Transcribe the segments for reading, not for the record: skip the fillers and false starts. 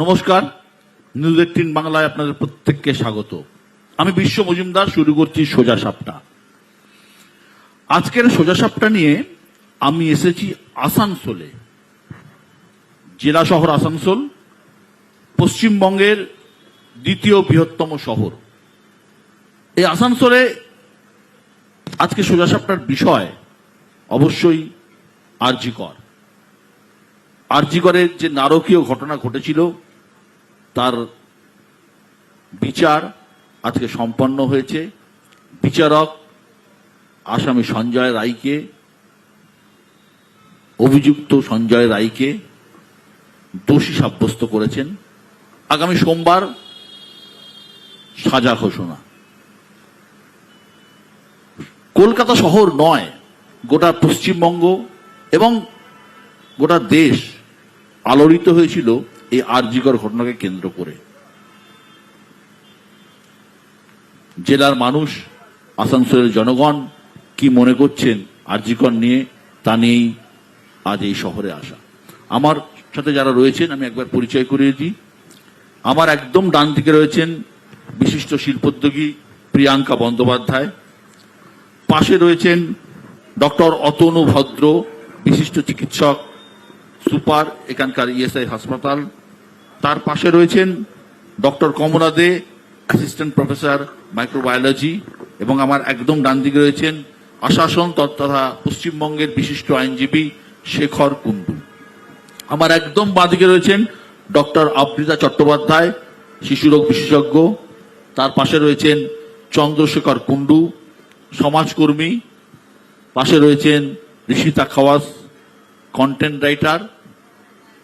নমস্কার, নিউজ 18 বাংলায় আপনাদের প্রত্যেককে স্বাগত। আমি বিশ্ব মজুমদার, শুরু করছি সোজা সাপটা। আজকের সোজা সাপটা নিয়ে আমি এসেছি আসানসোলে। জেলা শহর আসানসোল পশ্চিমবঙ্গের দ্বিতীয় বৃহত্তম শহর। এই আসানসোলে আজকে সোজা সাপটার বিষয় অবশ্যই আরজি কর। আরজি করের যে নারকীয় ঘটনা ঘটেছিল তার বিচার আজকে সম্পন্ন হয়েছে। বিচারক আসামি সঞ্জয় রায়কে, অভিযুক্ত সঞ্জয় রায়কে দোষী সাব্যস্ত করেছেন। আগামী সোমবার সাজা ঘোষণা। কলকাতা শহর নয়, গোটা পশ্চিমবঙ্গ এবং গোটা দেশ আলোড়িত হয়েছিল এই আরজি কর ঘটনাকে কেন্দ্র করে। জেলার মানুষ, আসানসোলের জনগণ কি মনে করছেন আরজি কর নিয়ে, তা নিয়েই আজ এই শহরে আসা। আমার সাথে যারা রয়েছেন আমি একবার পরিচয় করিয়ে দিই। আমার একদম ডান দিকে রয়েছেন বিশিষ্ট শিল্পোদ্যোগী প্রিয়াঙ্কা বন্দ্যোপাধ্যায়। পাশে রয়েছেন ডক্টর অতনু ভদ্র, বিশিষ্ট চিকিৎসক, সুপার এখানকার ইএসআই হাসপাতাল। তার পাশে রয়েছেন ডক্টর কমলা দে, অ্যাসিস্ট্যান্ট প্রফেসর মাইক্রোবায়োলজি। এবং আমার একদম ডান দিকে রয়েছেন আশাসন তথা পশ্চিমবঙ্গের বিশিষ্ট আইনজীবী শেখর কুন্ডু। আমার একদম বাঁ দিকে রয়েছেন ডক্টর আবৃতা চট্টোপাধ্যায়, শিশুরোগ বিশেষজ্ঞ। তার পাশে রয়েছেন চন্দ্রশেখর কুন্ডু, সমাজকর্মী। পাশে রয়েছেন ঋষিতা খাওয়াস, কন্টেন্ট রাইটার।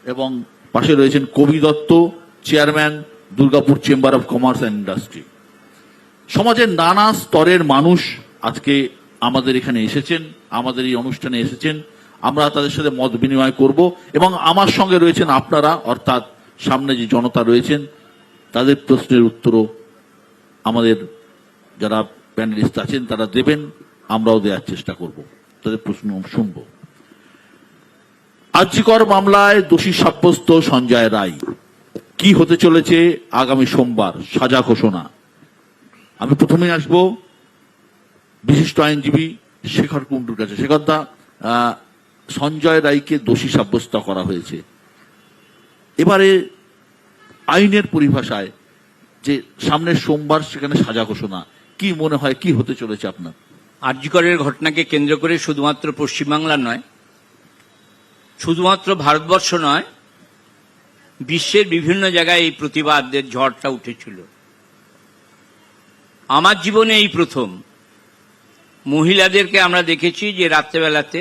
এবং পাশে রয়েছেন কবি Dutta, chairman, Durgapur chamber of commerce and industry. সমাজের নানা স্তরের মানুষ আজকে আমাদের এখানে এসেছেন, আমাদের এই অনুষ্ঠানে এসেছেন। আমরা তাদের সাথে মত বিনিময় করব এবং আমার সঙ্গে রয়েছেন আপনারা, অর্থাৎ সামনে যে জনতা রয়েছেন, তাদের প্রশ্নের উত্তরও আমাদের যারা প্যানেলিস্ট আছেন তারা দেবেন, আমরাও দেওয়ার চেষ্টা করব, তাদের প্রশ্ন শুনব। আরজি কর মামলায় দোষী সাব্যস্ত সঞ্জয় রায়, কি হতে চলেছে আগামী সোমবার সাজা ঘোষণা। আমি প্রথমেই আসবো বিশিষ্ট আইনজীবী শেখর কুন্ডুর কাছে। শেখরদা, সঞ্জয় রায়কে দোষী সাব্যস্ত করা হয়েছে। এবারে আইনের পরিভাষায় যে সামনের সোমবার সেখানে সাজা ঘোষণা, কি মনে হয় কি হতে চলেছে আপনার? আরজি করের ঘটনাকে কেন্দ্র করে শুধুমাত্র পশ্চিমবাংলা নয়, শুধুমাত্র ভারতবর্ষ নয়, বিশ্বের বিভিন্ন জায়গায় এই প্রতিবাদের ঝড়টা উঠেছিল। আমার জীবনে এই প্রথম মহিলাদেরকে আমরা দেখেছি যে রাত্রেবেলাতে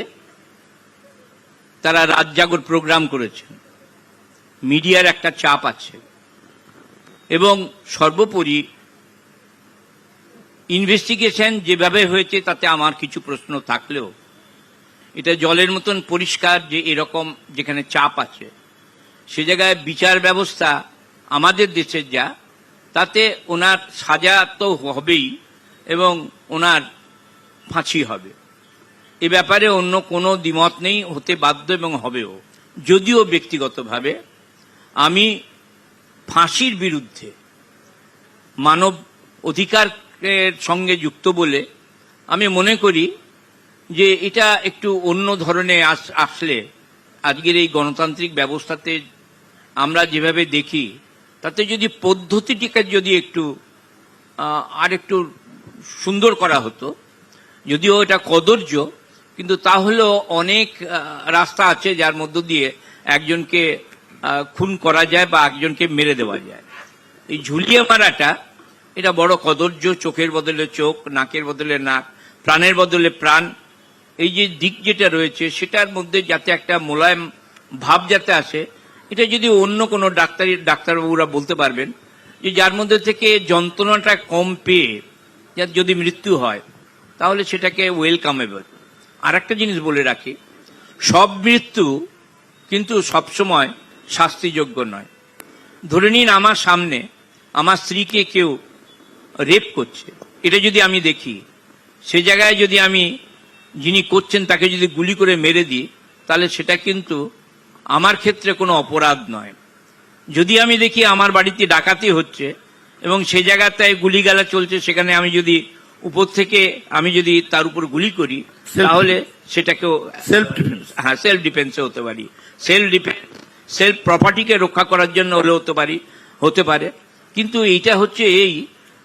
তারা রাত জাগর প্রোগ্রাম করেছেন। মিডিয়ার একটা চাপ আছে এবং সর্বোপরি ইনভেস্টিগেশন যেভাবে হয়েছে তাতে আমার কিছু প্রশ্ন থাকলেও এটা জলের মতন পরিষ্কার যে এরকম যেখানে চাপ আছে সে জায়গায় বিচার ব্যবস্থা আমাদের দেশের যা, তাতে ওনার সাজা তো হবেই এবং ওনার ফাঁসি হবে। এ ব্যাপারে অন্য কোনো দ্বিমত নেই, হতে বাধ্য এবং হবেও। যদিও ব্যক্তিগতভাবে আমি ফাঁসির বিরুদ্ধে, মানব অধিকারের সঙ্গে যুক্ত বলে আমি মনে করি যে এটা একটু অন্য ধরনের আসলে আজকের এই গণতান্ত্রিক ব্যবস্থাতে আমরা যেভাবে দেখি তাতে যদি পদ্ধতিটিকে যদি একটু আর একটু সুন্দর করা হতো, যদিও এটা কদর্য, কিন্তু তাহলেও অনেক রাস্তা আছে যার মধ্য দিয়ে একজনকে খুন করা যায় বা একজনকে মেরে দেওয়া যায়। এই ঝুলিয়ে মারাটা এটা বড় কদর্য। চোখের বদলে চোখ, নাকের বদলে নাক, প্রাণের বদলে প্রাণ, এই যে দিক যেটা রয়েছে সেটার মধ্যে যাতে একটা মোলায়েম ভাব যাতে আসে, এটা যদি অন্য কোনো ডাক্তারবাবুরা বলতে পারবেন যে যার মধ্যে থেকে যন্ত্রণাটা কম পেয়ে যার যদি মৃত্যু হয় তাহলে সেটাকে ওয়েলকামেবল। আর একটা জিনিস বলে রাখি, সব মৃত্যু কিন্তু সবসময় শাস্তিযোগ্য নয়। ধরে নিন আমার সামনে আমার স্ত্রীকে কেউ রেপ করছে, এটা যদি আমি দেখি, সে জায়গায় যদি আমি যিনি করছেন তাকে যদি গুলি করে মেরে দিই, তাহলে সেটা কিন্তু আমার ক্ষেত্রে কোনো অপরাধ নয়। যদি আমি দেখি আমার বাড়িতে ডাকাতি হচ্ছে এবং সেই জায়গাটায় গুলিগালা চলছে, সেখানে আমি যদি উপর থেকে আমি যদি তার উপর গুলি করি, তাহলে সেটাকেও সেলফ ডিফেন্স। হ্যাঁ, সেলফ ডিফেন্সে হতে পারি, সেলফ প্রপার্টিকে রক্ষা করার জন্য হলে হতে পারে। কিন্তু এইটা হচ্ছে এই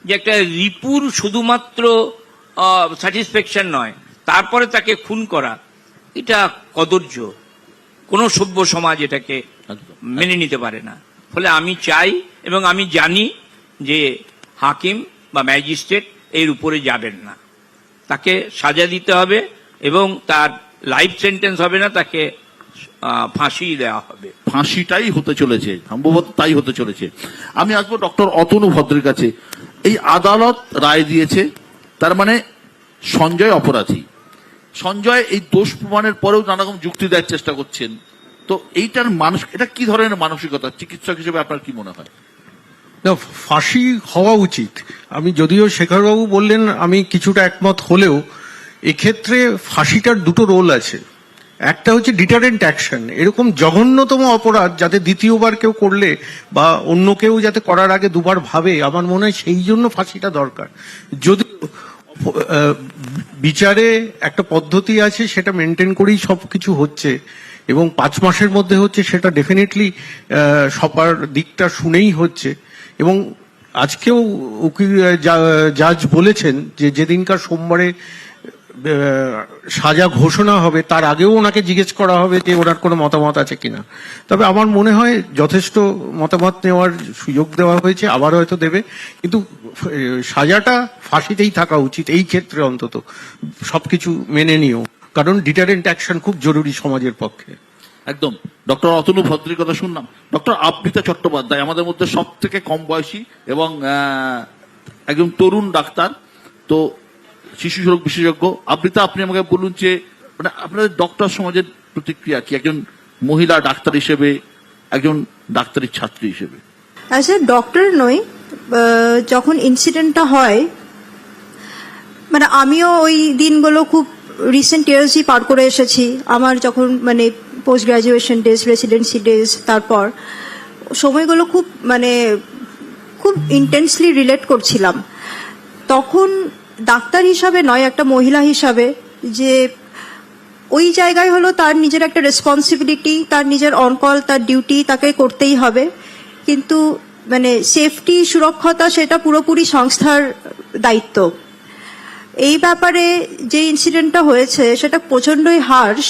যে একটা রিপুর শুধুমাত্র স্যাটিসফ্যাকশন নয়, তারপরে তাকে খুন করা, এটা কদর্য। কোনো সভ্য সমাজ এটাকে মেনে নিতে পারে না। ফলে আমি চাই এবং আমি জানি যে হাকিম বা ম্যাজিস্ট্রেট এর উপরে যাবেন না, তাকে সাজা দিতে হবে এবং তার লাইফ সেন্টেন্স হবে না, তাকে ফাঁসি দেওয়া হবে। ফাঁসিটাই হতে চলেছে, সম্ভবত তাই হতে চলেছে। আমি আসবো ডক্টর অতনু ভদ্রের কাছে। এই আদালত রায় দিয়েছে, তার মানে সঞ্জয় অপরাধী। সঞ্জয় এই দোষ প্রমাণের পরেও নানা রকম যুক্তি দেওয়ার চেষ্টা করছেন। তো এইটার মানুষ, এটা কি ধরনের মানসিকতা, চিকিৎসক হিসেবে আপনার কি মনে হয়? না, ফাঁসি হওয়া উচিত। আমি যদিও শেখরবাবু বললেন, আমি কিছুটা একমত হলেও এক্ষেত্রে ফাঁসিটার দুটো রোল আছে। একটা হচ্ছে ডিটারেন্ট অ্যাকশন, এরকম জঘন্যতম অপরাধ যাতে দ্বিতীয়বার কেউ করলে বা অন্য কেউ যাতে করার আগে দুবার ভাবে, আমার মনে হয় সেই জন্য ফাঁসিটা দরকার। যদি বিচারে একটা পদ্ধতি আছে, সেটা মেনটেন করেই সবকিছু হচ্ছে এবং 5 মাসের মধ্যে হচ্ছে, সেটা ডেফিনেটলি সবার দিকটা শুনেই হচ্ছে। এবং আজকেও উকিল জাজ বলেছেন যে যেদিনকার সোমবারে সাজা ঘোষণা হবে তার আগেও ওনাকে জিজ্ঞেস করা হবে যে ওনার কোনো মতামত আছে কিনা। তবে আমার মনে হয় যথেষ্ট মতামত নেওয়ার সুযোগ দেওয়া হয়েছে, আবার হয়তো দেবে, কিন্তু সাজাটা ফাঁসিতেই থাকা উচিত এই ক্ষেত্রে, অন্তত সবকিছু মেনে নিও, কারণ ডিটারেন্ট অ্যাকশন খুব জরুরি সমাজের পক্ষে। একদম। ডক্টর অতনু ভদ্রের কথা শুনলাম। ডক্টর আবৃতা চট্টোপাধ্যায় আমাদের মধ্যে সব থেকে কম বয়সী এবং একজন তরুণ ডাক্তার, তো শিশু রোগ বিশেষজ্ঞ। আবৃতা, আপনি আমাকে বলুন যে মানে আপনাদের ডক্টর সমাজের প্রতিক্রিয়া কি, একজন মহিলা ডাক্তার হিসেবে, একজন ডাক্তারি ছাত্রী হিসেবে? অ্যাজ এ ডক্টর নই, যখন ইনসিডেন্টটা হয়, মানে আমিও ওই দিনগুলো খুব রিসেন্ট ইয়ার্সই পার করে এসেছি। আমার যখন মানে post graduation days, residency days, তারপর সময়গুলো খুব ইন্টেন্সলি রিলেট করছিলাম। তখন ডাক্তার হিসাবে নয়, একটা মহিলা হিসাবে, যে ওই জায়গায় হলো তার নিজের একটা রেসপন্সিবিলিটি, তার নিজের অনকল, তার ডিউটি তাকে করতেই হবে, কিন্তু মানে সেফটি, সুরক্ষতা সেটা পুরোপুরি সংস্থার দায়িত্ব। এই ব্যাপারে যে ইনসিডেন্টটা হয়েছে সেটা প্রচণ্ডই হার্শ,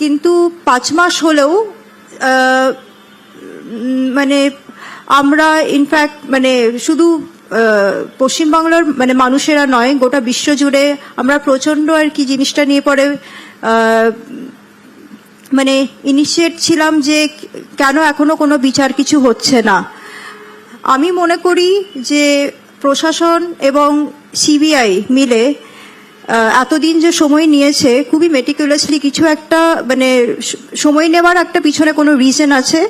কিন্তু 5 মাস হলেও মানে আমরা ইনফ্যাক্ট মানে শুধু পশ্চিমবাংলার মানে মানুষেরা নয়, গোটা বিশ্ব জুড়ে আমরা প্রচণ্ড আর কি জিনিসটা নিয়ে পরে মানে ইনিশিয়েট ছিলাম যে কেন এখনো কোনো বিচার কিছু হচ্ছে না। আমি মনে করি যে প্রশাসন এবং সিবিআই মিলে এতদিন যে সময় নিয়েছে, খুবই মেটিকুলাসলি কিছু একটা মানে সময় নেওয়ার একটা পিছনে কোনো রিজন আছে।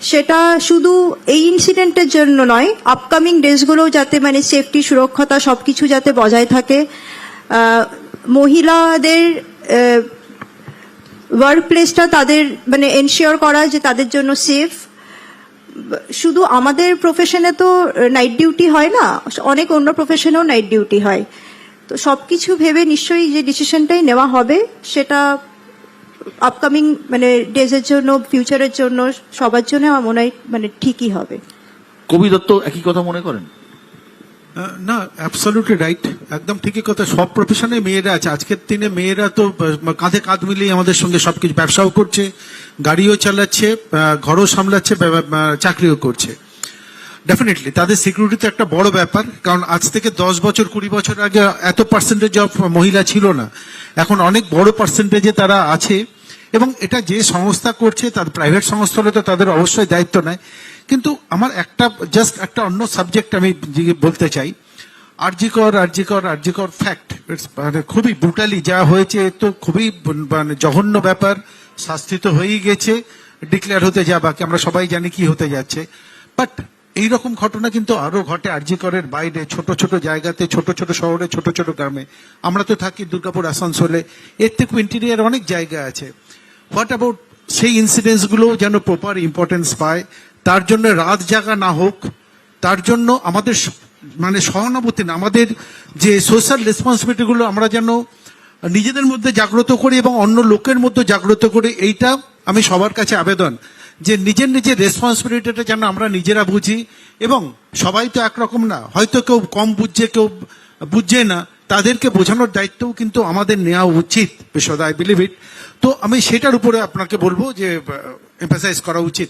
সেটা শুধু এই ইনসিডেন্টের জন্য নয়, আপকামিং ডেজগুলোও যাতে মানে সেফটি, সুরক্ষতা সবকিছু যাতে বজায় থাকে, মহিলাদের ওয়ার্ক প্লেসটা তাদের মানে এনশিওর করা যে তাদের জন্য সেফ। শুধু আমাদের প্রফেশনে তো নাইট ডিউটি হয় না, অনেক অন্য প্রফেশনেও নাইট ডিউটি হয়। তো সবকিছু ভেবে নিশ্চয়ই যে ডিসিশনটাই নেওয়া হবে, সেটা আপকামিং মানে ডেজের জন্য, ফিউচারের জন্য, সবার জন্য আমার মনে হয় মানে ঠিকই হবে। কবি দত্ত একই কথা মনে করেন? না, অ্যাবসলিউটলি রাইট, একদম ঠিকই কথা। সব প্রফেশনে মেয়েরা আছে। আজকের দিনে মেয়েরা তো কাঁধে কাঁধ মিলিয়ে আমাদের সঙ্গে সবকিছু, ব্যবসাও করছে, গাড়িও চালাচ্ছে, ঘরও সামলাচ্ছে, চাকরিও করছে। ডেফিনেটলি তাদের সিকিউরিটি তো একটা বড় ব্যাপার, কারণ আজ থেকে 10 বছর 20 বছর আগে এত পার্সেন্টেজ অফ মহিলা ছিল না, এখন অনেক বড় পার্সেন্টেজে তারা আছে। এবং এটা যে সংস্থা করছে, তার প্রাইভেট সংস্থা হলে তো তাদের অবশ্যই দায়িত্ব নেয়। কিন্তু আমার একটা অন্য সাবজেক্ট আমি বলতে চাই। আরজিকর ফ্যাক্ট, মানে খুবই ব্রুটালি যা হয়েছে, তো খুবই মানে জঘন্য ব্যাপার। শাস্তি তো হয়েই গেছে, ডিক্লেয়ার হতে যা বাকি, আমরা সবাই জানি কি হতে যাচ্ছে। বাট এইরকম ঘটনা কিন্তু আরো ঘটে আরজিকরের বাইরে, ছোট ছোট জায়গাতে, ছোট ছোট শহরে, ছোট ছোট গ্রামে। আমরা তো থাকি দুর্গাপুর, আসানসোলে, এর থেকে ইন্টেরিয়ার অনেক জায়গা আছে। হোয়াট অ্যাবাউট সেই ইনসিডেন্টস গুলো যেন প্রপার ইম্পর্টেন্স পায়, তার জন্য রাত জাগা না হোক, তার জন্য আমাদের মানে সহানুভূতি না, আমাদের যে সোশ্যাল রেসপন্সিবিলিটিগুলো আমরা যেন নিজেদের মধ্যে জাগ্রত করি এবং অন্য লোকের মধ্যে জাগ্রত করি। এইটা আমি সবার কাছে আবেদন যে নিজের নিজের রেসপন্সিবিলিটিটা যেন আমরা নিজেরা বুঝি, এবং সবাই তো একরকম না, হয়তো কেউ কম বুঝছে, কেউ বুঝছে না, তাদেরকে বোঝানোর দায়িত্বও কিন্তু আমাদের নেওয়া উচিত বিশদ, আই বিলিভ ইট। তো আমি সেটার উপরে আপনাকে বলবো যে এমফাসাইজ করা উচিত।